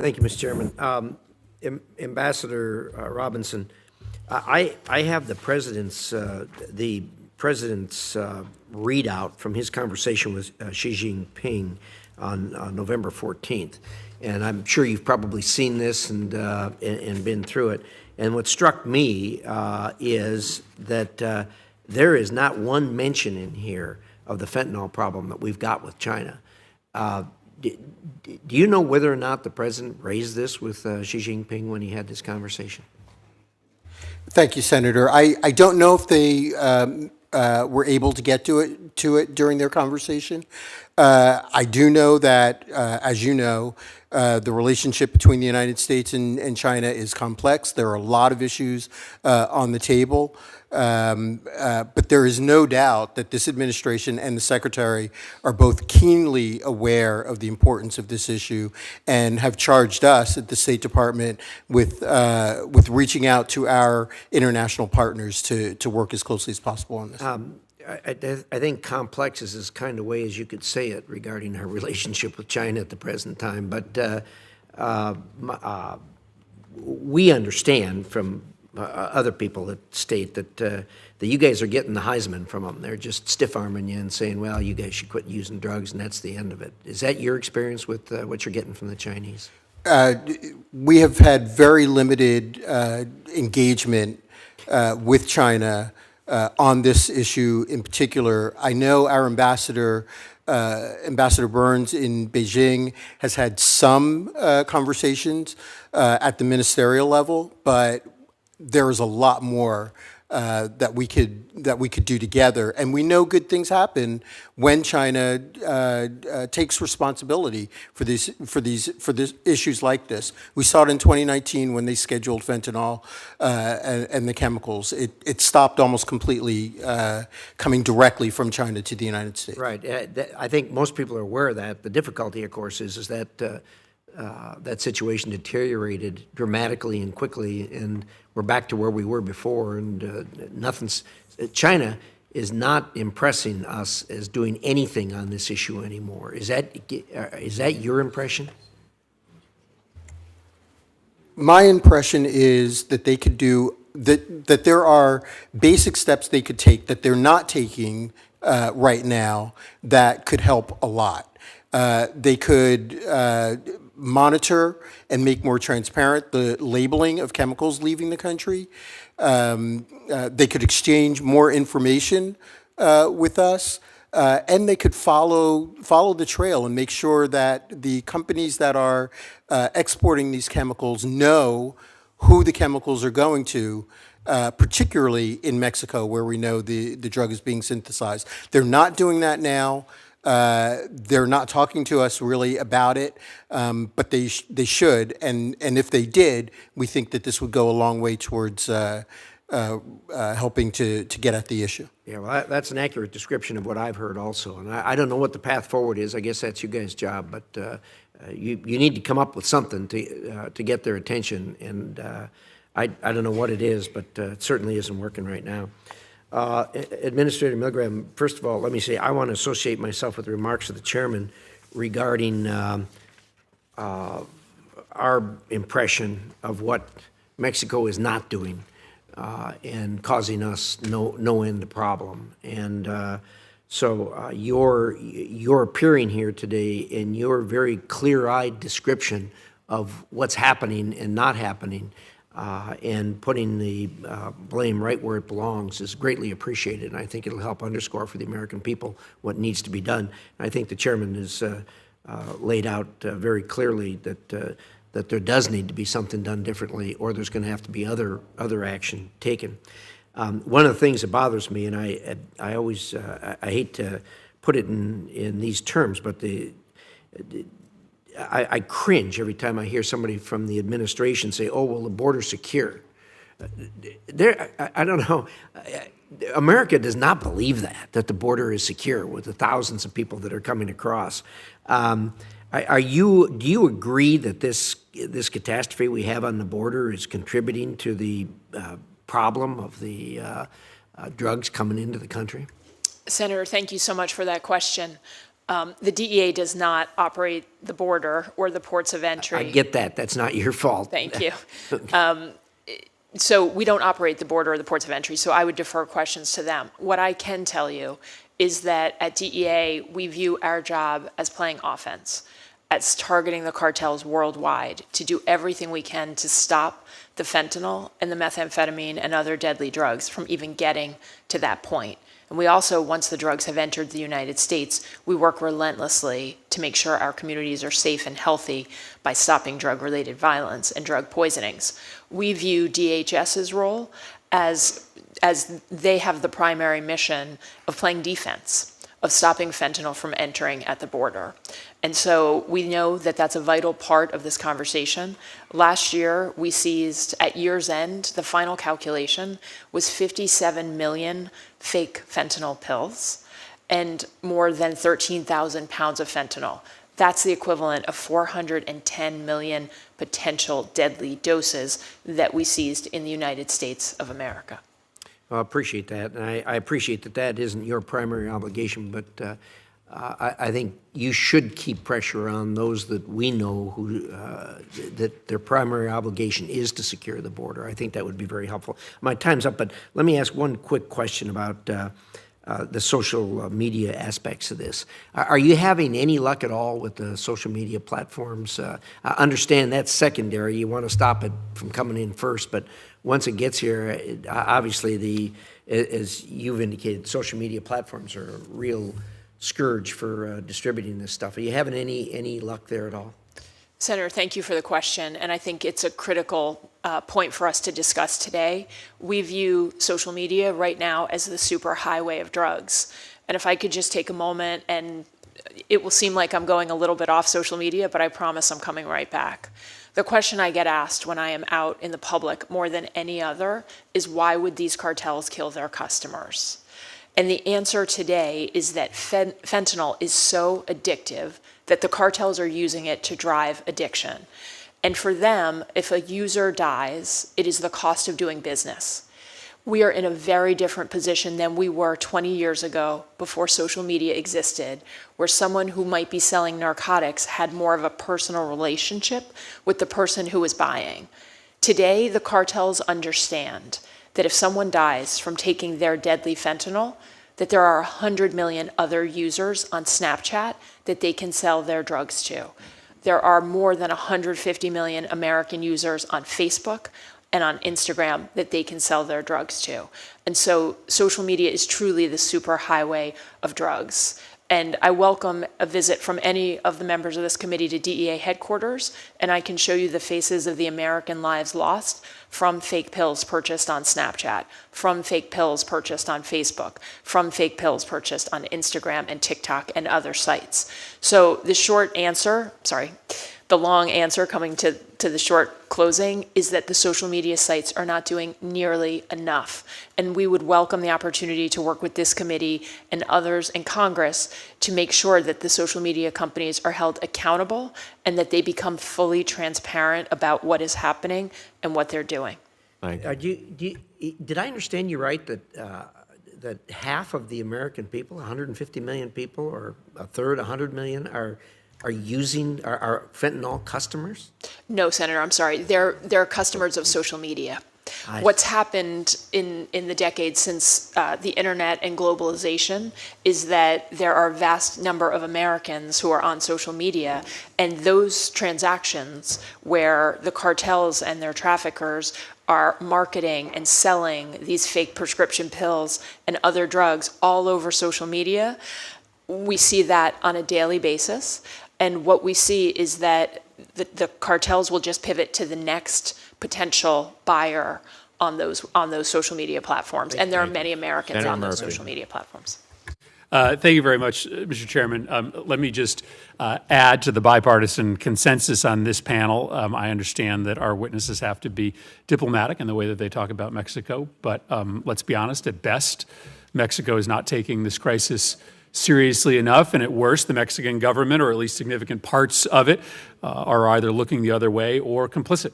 Thank you, Mr. Chairman. Ambassador Robinson, I have the president's readout from his conversation with Xi Jinping on November 14th, and I'm sure you've probably seen this and been through it. And what struck me is that there is not one mention in here of the fentanyl problem that we've got with China. Do you know whether or not the president raised this with Xi Jinping when he had this conversation? Thank you, Senator. I don't know if they were able to get to it during their conversation. I do know that, as you know, the relationship between the United States and China is complex. There are a lot of issues on the table. But there is no doubt that this administration and the Secretary are both keenly aware of the importance of this issue and have charged us at the State Department with reaching out to our international partners to work as closely as possible on this. I think complex is as kind of way as you could say it regarding our relationship with China at the present time. But we understand from other people that state that you guys are getting the Heisman from them. They're just stiff-arming you and saying, well, you guys should quit using drugs, and that's the end of it. Is that your experience with what you're getting from the Chinese? We have had very limited engagement with China on this issue in particular. I know our ambassador, Ambassador Burns in Beijing, has had some conversations at the ministerial level, but there is a lot more that we could do together, and we know good things happen when China takes responsibility for these issues like this. We saw it in 2019 when they scheduled fentanyl and the chemicals. It stopped almost completely coming directly from China to the United States. Right. I think most people are aware of that. The difficulty, of course, is that that situation deteriorated dramatically and quickly, and we're back to where we were before, and China is not impressing us as doing anything on this issue anymore. Is that your impression? My impression is that they could do that there are basic steps they could take that they're not taking right now that could help a lot. They could monitor and make more transparent the labeling of chemicals leaving the country. They could exchange more information with us, and they could follow the trail and make sure that the companies that are exporting these chemicals know who the chemicals are going to, particularly in Mexico, where we know the drug is being synthesized. They're not doing that now. They're not talking to us really about it, but they should, and if they did, we think that this would go a long way towards helping to get at the issue. Yeah, well, that's an accurate description of what I've heard also, and I don't know what the path forward is. I guess that's you guys' job, but you need to come up with something to get their attention, and I don't know what it is, but it certainly isn't working right now. Administrator Milgram, first of all, let me say I want to associate myself with the remarks of the chairman regarding our impression of what Mexico is not doing and causing us no end of problem. And so you're appearing here today in your very clear-eyed description of what's happening and not happening, and putting the blame right where it belongs is greatly appreciated, and I think it'll help underscore for the American people what needs to be done. And I think the chairman has laid out very clearly that there does need to be something done differently, or there's going to have to be other action taken. One of the things that bothers me, and I always I hate to put it in these terms, but I cringe every time I hear somebody from the administration say, oh, well, the border's secure. I don't know. America does not believe that the border is secure with the thousands of people that are coming across. Do you agree that this catastrophe we have on the border is contributing to the problem of the drugs coming into the country? Senator, thank you so much for that question. The DEA does not operate the border or the ports of entry. I get that. That's not your fault. Thank you. So we don't operate the border or the ports of entry, so I would defer questions to them. What I can tell you is that at DEA, we view our job as playing offense, as targeting the cartels worldwide to do everything we can to stop the fentanyl and the methamphetamine and other deadly drugs from even getting to that point. And we also, once the drugs have entered the United States, we work relentlessly to make sure our communities are safe and healthy by stopping drug-related violence and drug poisonings. We view DHS's role as they have the primary mission of playing defense, of stopping fentanyl from entering at the border. And so we know that that's a vital part of this conversation. Last year, we seized, at year's end, the final calculation was 57 million fake fentanyl pills and more than 13,000 pounds of fentanyl. That's the equivalent of 410 million potential deadly doses that we seized in the United States of America. Well, I appreciate that, and I appreciate that that isn't your primary obligation, but I think you should keep pressure on those that we know who that their primary obligation is to secure the border. I think that would be very helpful. My time's up, but let me ask one quick question about the social media aspects of this. Are you having any luck at all with the social media platforms? I understand that's secondary. You want to stop it from coming in first, but once it gets here, obviously, as you've indicated, social media platforms are a real scourge for distributing this stuff. Are you having any luck there at all? Senator, thank you for the question, and I think it's a critical point for us to discuss today. We view social media right now as the superhighway of drugs. And if I could just take a moment, and it will seem like I'm going a little bit off social media, but I promise I'm coming right back. The question I get asked when I am out in the public more than any other is, why would these cartels kill their customers? And the answer today is that fentanyl is so addictive that the cartels are using it to drive addiction. And for them, if a user dies, it is the cost of doing business. We are in a very different position than we were 20 years ago before social media existed, where someone who might be selling narcotics had more of a personal relationship with the person who was buying. Today, the cartels understand that if someone dies from taking their deadly fentanyl, that there are 100 million other users on Snapchat that they can sell their drugs to. There are more than 150 million American users on Facebook and on Instagram that they can sell their drugs to. And so social media is truly the superhighway of drugs. And I welcome a visit from any of the members of this committee to DEA headquarters, and I can show you the faces of the American lives lost from fake pills purchased on Snapchat, from fake pills purchased on Facebook, from fake pills purchased on Instagram and TikTok and other sites. So the long answer coming to the short closing is that the social media sites are not doing nearly enough. And we would welcome the opportunity to work with this committee and others in Congress to make sure that the social media companies are held accountable and that they become fully transparent about what is happening and what they're doing. Did I understand you right that half of the American people, 150 million people, or a third, 100 million, are fentanyl customers? No, Senator, I'm sorry. They're customers of social media. What's happened in the decades since the internet and globalization is that there are a vast number of Americans who are on social media, and those transactions where the cartels and their traffickers are marketing and selling these fake prescription pills and other drugs all over social media, we see that on a daily basis. And what we see is that the cartels will just pivot to the next potential buyer on those social media platforms. And there are many Americans on those social media platforms. Thank you very much, Mr. Chairman. Let me just add to the bipartisan consensus on this panel. I understand that our witnesses have to be diplomatic in the way that they talk about Mexico, but let's be honest, at best, Mexico is not taking this crisis seriously enough, and at worst, the Mexican government, or at least significant parts of it, are either looking the other way or complicit